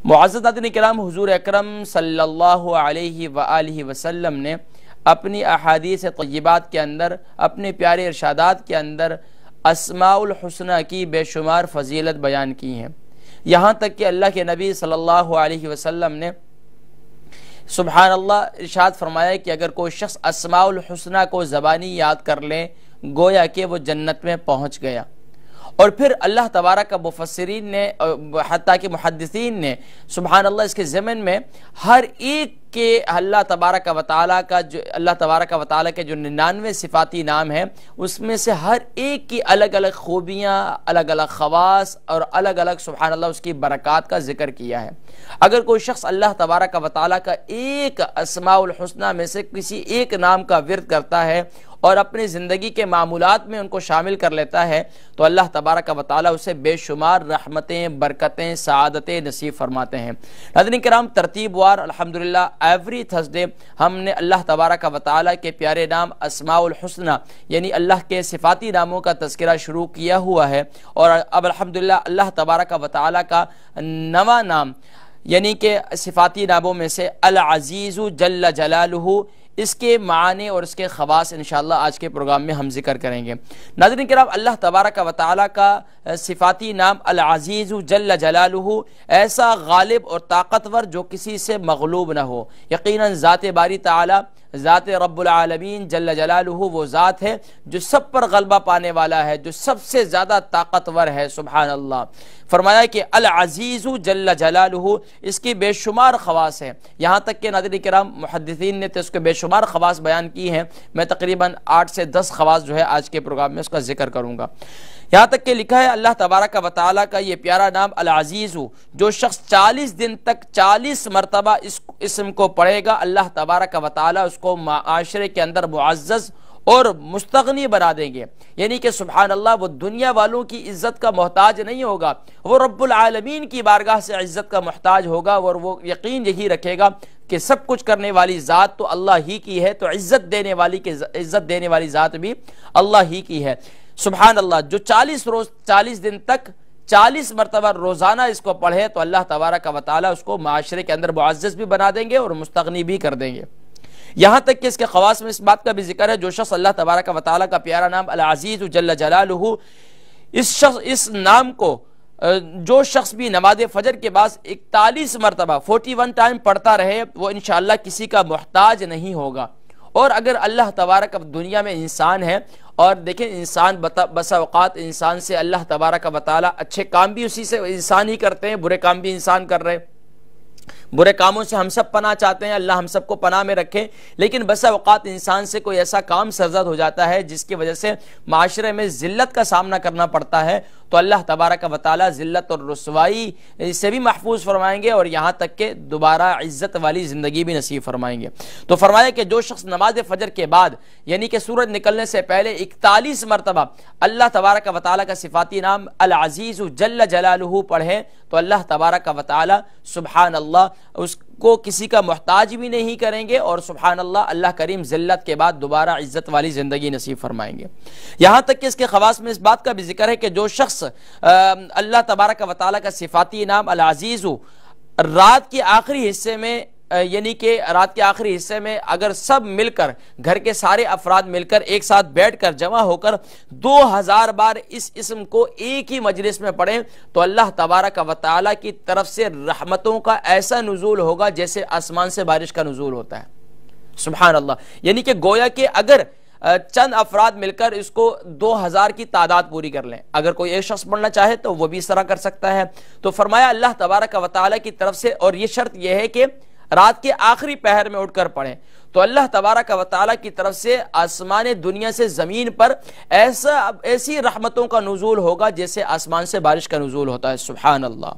معزز ناظرین کرام، حضور اکرم صلی اللہ علیہ وآلہ وسلم نے اپنی احادیث طیبات کے اندر، اپنے پیارے ارشادات کے اندر اسماء الحسنہ کی بے شمار فضیلت بیان کی ہیں، یہاں تک کہ اللہ کے نبی صلی اللہ علیہ وسلم نے سبحان اللہ ارشاد فرمایا کہ اگر کوئی شخص اسماء الحسنہ کو زبانی یاد کر لے گویا کہ وہ جنت میں پہنچ گیا۔ اور پھر اللہ تبارک کا مفسرین نے حتیٰ کہ محدثین نے سبحان اللہ اس کے ضمن میں ہر ایک کے اللہ تبارک و تعالیٰ کے جو 99 صفاتی نام ہیں اس میں سے ہر ایک کی الگ الگ خوبیاں، الگ الگ خواص اور الگ الگ سبحان اللہ اس کی برکات کا ذکر کیا ہے۔ اگر کوئی شخص اللہ تبارک و تعالیٰ کا ایک اسماء الحسنہ میں سے کسی ایک نام کا ورد کرتا ہے اور اپنی زندگی کے معمولات میں ان کو شامل کر لیتا ہے تو اللہ تبارک و تعالیٰ اسے بے شمار رحمتیں، برکتیں، سعادتیں نصیب فرماتے ہیں۔ ناظرین کرام، ترتیب وار الحمدللہ ایوری تھرسڈے ہم نے اللہ تبارک و تعالیٰ کے پیارے نام اسماء الحسنہ یعنی اللہ کے صفاتی ناموں کا تذکرہ شروع کیا ہوا ہے، اور اب الحمدللہ اللہ تبارک و تعالیٰ کا نواں نام یعنی کہ صفاتی ناموں میں سے العزیز جل جلالہ، اس کے معنی اور اس کے خواص انشاءاللہ آج کے پروگرام میں ہم ذکر کریں گے۔ ناظرین کرام، اللہ تبارک و تعالیٰ کا صفاتی نام العزیز جل جلالہ ایسا غالب اور طاقتور جو کسی سے مغلوب نہ ہو۔ یقیناً ذات باری تعالیٰ، ذات رب العالمین جل جلالہ وہ ذات ہے جو سب پر غلبہ پانے والا ہے، جو سب سے زیادہ طاقتور ہے۔ سبحان اللہ، فرمایا کہ العزیز جل جلالہ اس کی بے شمار خواص ہیں، یہاں تک کہ ناظرین کرام محدثین نے تو اس کے بے شمار خواص بیان کی ہیں، میں تقریباً 8 سے 10 خواص جو ہے آج کے پروگرام میں اس کا ذکر کروں گا۔ یہاں تک کہ لکھا ہے اللہ تبارک و تعالیٰ کا یہ پیارا نام العزیز، جو شخص 40 دن تک 40 مرتبہ اس اسم کو پڑھے گا اللہ تبارک و تعالیٰ اس کو معاشرے کے اندر معزز اور مستغنی بنا دیں گے، یعنی کہ سبحان اللہ وہ دنیا والوں کی عزت کا محتاج نہیں ہوگا، وہ رب العالمین کی بارگاہ سے عزت کا محتاج ہوگا، اور وہ یقین یہی رکھے گا کہ سب کچھ کرنے والی ذات تو اللہ ہی کی ہے، تو عزت دینے والی ذات بھی اللہ ہی کی ہے۔ سبحان اللہ، جو 40 دن تک 40 مرتبہ روزانہ اس کو پڑھے تو اللہ تبارک و تعالیٰ اس کو معاشرے کے اندر معزز بھی بنا دیں گے اور مستغنی بھی کر دیں گے۔ یہاں تک کہ اس کے خواص میں اس بات کا بھی ذکر ہے، جو شخص اللہ تبارک و تعالیٰ کا پیارا نام العزیز جل جلالہ اس نام کو جو شخص بھی نماز فجر کے بعد 41 مرتبہ 41 ٹائم پڑھتا رہے وہ انشاءاللہ کسی کا محتاج نہیں ہوگا۔ اور اگر اللہ تبارک دنیا میں انسان ہے، اور دیکھیں انسان بسا اوقات انسان سے اللہ تبارک و تعالیٰ اچھے کام بھی اسی سے انسان ہی کرتے ہیں، برے کام بھی انسان کر رہے، برے کاموں سے ہم سب پناہ چاہتے ہیں، اللہ ہم سب کو پناہ میں رکھے، لیکن بسا اوقات انسان سے کوئی ایسا کام سرزد ہو جاتا ہے جس کی وجہ سے معاشرے میں ذلت کا سامنا کرنا پڑتا ہے، تو اللہ تبارک و تعالیٰ ذلت اور رسوائی سے بھی محفوظ فرمائیں گے، اور یہاں تک کہ دوبارہ عزت والی زندگی بھی نصیب فرمائیں گے۔ تو فرمایا کہ جو شخص نماز فجر کے بعد یعنی کہ سورج نکلنے سے پہلے 41 مرتبہ اللہ تبارک و تعالیٰ کا صفاتی نام العزیز جل جلالہ پڑھے تو اللہ تبارک و تعالیٰ سبحان اللہ اس کو کسی کا محتاج بھی نہیں کریں گے، اور سبحان اللہ اللہ کریم ذلت کے بعد دوبارہ عزت والی زندگی نصیب فرمائیں گے۔ یہاں تک کہ اس کے خواص میں اس بات کا بھی ذکر ہے کہ جو شخص اللہ تبارک و تعالیٰ کا صفاتی نام العزیز رات کے آخری حصے میں یعنی کہ رات کے آخری حصے میں اگر سب مل کر گھر کے سارے افراد مل کر ایک ساتھ بیٹھ کر جمع ہو کر 2000 بار اس اسم کو ایک ہی مجلس میں پڑھیں تو اللہ تبارک و تعالیٰ کی طرف سے رحمتوں کا ایسا نزول ہوگا جیسے آسمان سے بارش کا نزول ہوتا ہے۔ سبحان اللہ، یعنی کہ گویا کہ اگر چند افراد مل کر اس کو 2000 کی تعداد پوری کر لیں، اگر کوئی ایک شخص پڑھنا چاہے تو وہ بھی اس طرح کر سکتا ہے۔ تو فرمایا اللہ تبارک و تعالیٰ کی طرف سے، اور یہ شرط یہ ہے کہ رات کے آخری پہر میں اٹھ کر پڑھیں، تو اللہ تبارک و تعالیٰ کی طرف سے آسمان دنیا سے زمین پر ایسی رحمتوں کا نزول ہوگا جیسے آسمان سے بارش کا نزول ہوتا ہے۔ سبحان اللہ،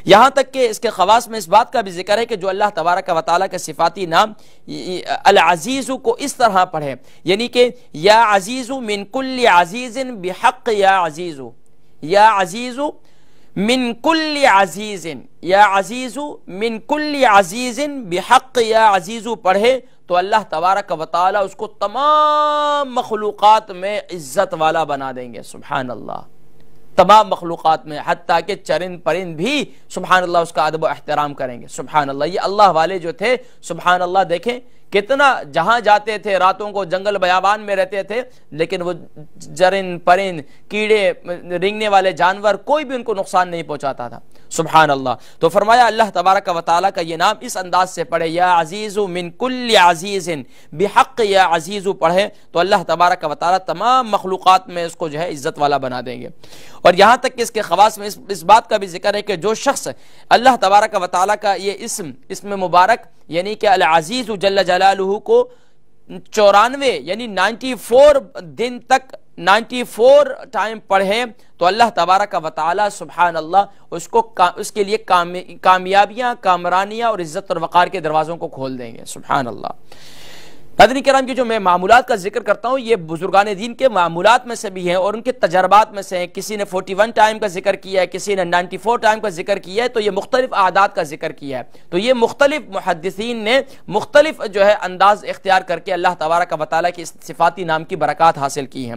یہاں تک کہ اس کے خواص میں اس بات کا بھی ذکر ہے کہ جو اللہ تبارک و تعالیٰ کے صفاتی نام العزیز کو اس طرح پڑھے، یعنی کہ یا عزیز من کل عزیز بحق یا عزیز، یا عزیز من کل عزیز، یا عزیز من کل عزیز بحق یا عزیز پڑھے تو اللہ تبارک و تعالیٰ اس کو تمام مخلوقات میں عزت والا بنا دیں گے۔ سبحان اللہ، تمام مخلوقات میں، حتیٰ کہ چرند پرند بھی سبحان اللہ اس کا ادب و احترام کریں گے. سبحان اللہ. یہ اللہ والے جو تھے سبحان اللہ دیکھیں کتنا جہاں جاتے تھے راتوں کو جنگل بیابان میں رہتے تھے، لیکن وہ چرند پرند کیڑے رینگنے والے جانور کوئی بھی ان کو نقصان نہیں پہنچاتا تھا. سبحان اللہ. تو فرمایا اللہ تبارک و تعالیٰ کا یہ نام اس انداز سے پڑھے، یا عزیز من کل عزیز بحق یا عزیز پڑھے تو اللہ تبارک و تعالیٰ تمام مخلوقات میں اس کو جو ہے عزت والا بنا دیں گے. اور یہاں تک کہ اس کے خواص میں اس بات کا بھی ذکر ہے کہ جو شخص اللہ تبارک و تعالیٰ کا یہ اسم مبارک یعنی کہ العزیز جل جلالہ کو 94 یعنی 94 دن تک 94 ٹائم پڑھے تو اللہ تبارک و تعالی سبحان اللہ اس کے لیے کامیابیاں، کامرانیاں اور عزت اور وقار کے دروازوں کو کھول دیں گے. سبحان اللہ. ناظرین کرام کی جو میں معمولات کا ذکر کرتا ہوں یہ بزرگان دین کے معمولات میں سے بھی ہیں اور ان کے تجربات میں سے ہیں. کسی نے 41 ٹائم کا ذکر کیا ہے، کسی نے 94 ٹائم کا ذکر کیا ہے، تو یہ مختلف اعداد کا ذکر کیا ہے. تو یہ مختلف محدثین نے مختلف جو ہے انداز اختیار کر کے اللہ تبارک و تعالیٰ کی صفاتی نام کی برکات حاصل کی ہیں.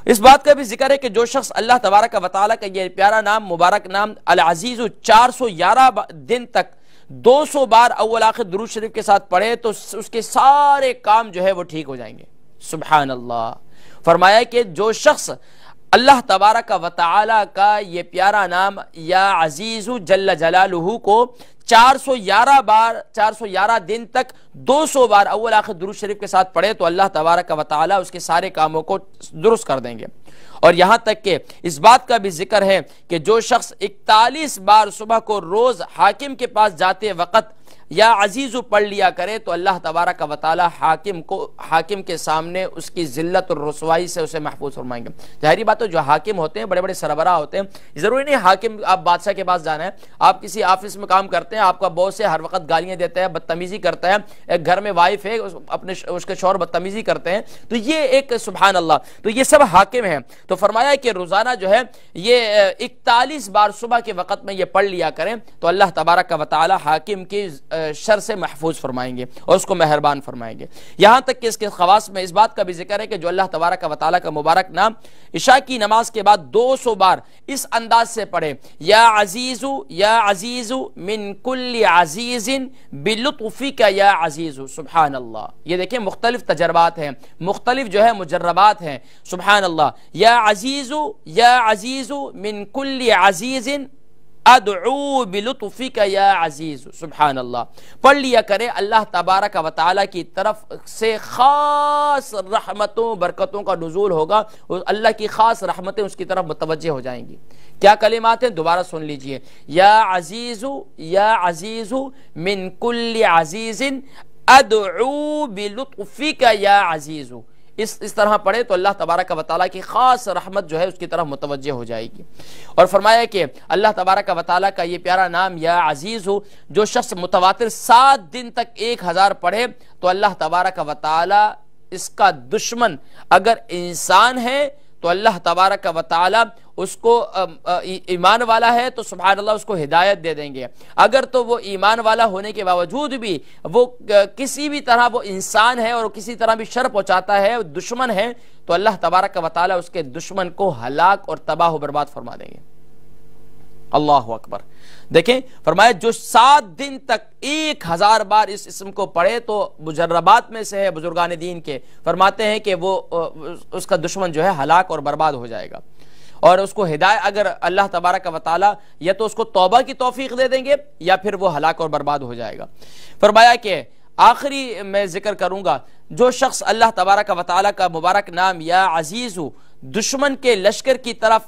اس بات کا بھی ذکر ہے کہ جو شخص اللہ تبارک و تعالیٰ کا یہ پیارا نام مبارک نام العزیز 411 دن تک 200 بار اول آخر درود شریف کے ساتھ پڑھے تو اس کے سارے کام جو ہے وہ ٹھیک ہو جائیں گے. سبحان اللہ. فرمایا کہ جو شخص اللہ تبارک و تعالی کا یہ پیارا نام یا عزیز جل جلالہ کو 411 دن تک 200 بار اول آخر درود شریف کے ساتھ پڑھے تو اللہ تبارک و تعالی اس کے سارے کاموں کو درست کر دیں گے. اور یہاں تک کہ اس بات کا بھی ذکر ہے کہ جو شخص 41 بار صبح کو روز حاکم کے پاس جاتے وقت یا عزیزو پڑھ لیا کرے تو اللہ تبارک و تعالی حاکم کے سامنے اس کی ذلت اور رسوائی سے اسے محفوظ فرمائیں گے. ظاہری بات ہے جو حاکم ہوتے ہیں بڑے بڑے سربراہ ہوتے ہیں، ضروری نہیں حاکم آپ بادشاہ کے پاس جانا ہے. آپ کسی آفس میں کام کرتے ہیں، آپ کا باس ہے ہر وقت گالیاں دیتا ہے، بدتمیزی کرتا ہے، ایک گھر میں وائف ہے اس کے شوہر بدتمیزی کرتے ہیں، تو یہ ایک سبحان اللہ تو یہ سب حاکم ہیں. تو فرمایا کہ روزانہ جو ہے یہ 41 بار صبح کے وقت میں یہ پڑھ لیا کریں تو اللہ تبارک و تعالی حاکم کی شر سے محفوظ فرمائیں گے اور اس کو مہربان فرمائیں گے. یہاں تک کہ اس کے خواص میں اس بات کا بھی ذکر ہے کہ جو اللہ تبارک و تعالی کا مبارک نام عشاء کی نماز کے بعد 200 بار اس انداز سے پڑھے، یا عزیز من کل عزیز بلطفک یا عزیز. سبحان اللہ. یہ دیکھیں مختلف تجربات ہیں، مختلف جو ہے مجربات ہیں. سبحان اللہ. یا عزیز من کل عزیز ادعو بلطفک یا عزیز. سبحان اللہ. پڑھ لیا کرے اللہ تبارک و تعالی کی طرف سے خاص رحمتوں برکتوں کا نزول ہوگا، اللہ کی خاص رحمتیں اس کی طرف متوجہ ہو جائیں گی. کیا کلمات ہیں دوبارہ سن لیجئے. یا عزیز من کل عزیز ادعو بلطفک یا عزیز. اس طرح پڑھے تو اللہ تبارک و تعالیٰ کی خاص رحمت جو ہے اس کی طرف متوجہ ہو جائے گی. اور فرمایا کہ اللہ تبارک و تعالیٰ کا یہ پیارا نام یا عزیز ہو جو شخص متواتر 7 دن تک 1000 پڑھے تو اللہ تبارک و تعالیٰ اس کا دشمن اگر انسان ہے تو اللہ تبارک و تعالی اس کو ایمان والا ہے تو سبحان اللہ اس کو ہدایت دے دیں گے. اگر تو وہ ایمان والا ہونے کے باوجود بھی وہ کسی بھی طرح وہ انسان ہے اور کسی طرح بھی شر پہنچاتا ہے، دشمن ہے، تو اللہ تبارک و تعالی اس کے دشمن کو ہلاک اور تباہ و برباد فرما دیں گے. اللہ اکبر. دیکھیں فرمایا جو 7 دن تک 1000 بار اس اسم کو پڑھے تو مجربات میں سے ہے بزرگان دین کے، فرماتے ہیں کہ وہ اس کا دشمن جو ہے ہلاک اور برباد ہو جائے گا. اور اس کو ہدایت اگر اللہ تبارک و تعالی یا تو اس کو توبہ کی توفیق دے دیں گے یا پھر وہ ہلاک اور برباد ہو جائے گا. فرمایا کہ آخری میں ذکر کروں گا جو شخص اللہ تبارک و تعالی کا مبارک نام یا عزیز دشمن کے لشکر کی طرف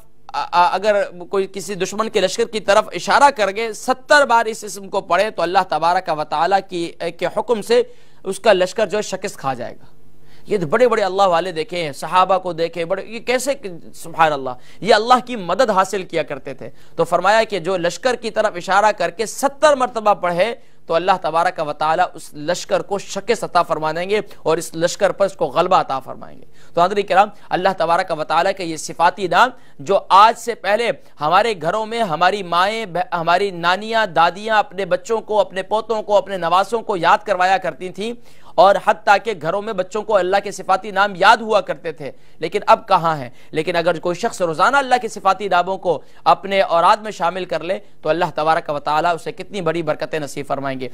اگر کوئی کسی دشمن کے لشکر کی طرف اشارہ کر گئے 70 بار اس اسم کو پڑھے تو اللہ تبارک و تعالی کے حکم سے اس کا لشکر جو شکست کھا جائے گا. یہ بڑے بڑے اللہ والے دیکھیں، صحابہ کو دیکھیں، یہ کیسے سبحان اللہ یہ اللہ کی مدد حاصل کیا کرتے تھے. تو فرمایا کہ جو لشکر کی طرف اشارہ کر کے 70 مرتبہ پڑھے تو اللہ تبارک و تعالی اس لشکر کو شکست عطا فرما دیں گے اور اس لشکر پر اس کو غلبہ عطا فرمائیں گے. تو حضرات کرام اللہ تبارک و تعالی کا یہ صفاتی نام جو آج سے پہلے ہمارے گھروں میں ہماری مائیں، ہماری نانیاں، دادیاں اپنے بچوں کو، اپنے پوتوں کو، اپنے نواسوں کو یاد کروایا کرتی تھیں اور حتیٰ کہ گھروں میں بچوں کو اللہ کے صفاتی نام یاد ہوا کرتے تھے، لیکن اب کہاں ہیں؟ لیکن اگر کوئی شخص روزانہ اللہ کے صفاتی ناموں کو اپنے اوراد میں شامل کر لے تو اللہ تبارک و تعالیٰ اسے کتنی بڑی برکتیں نصیب فرمائیں گے۔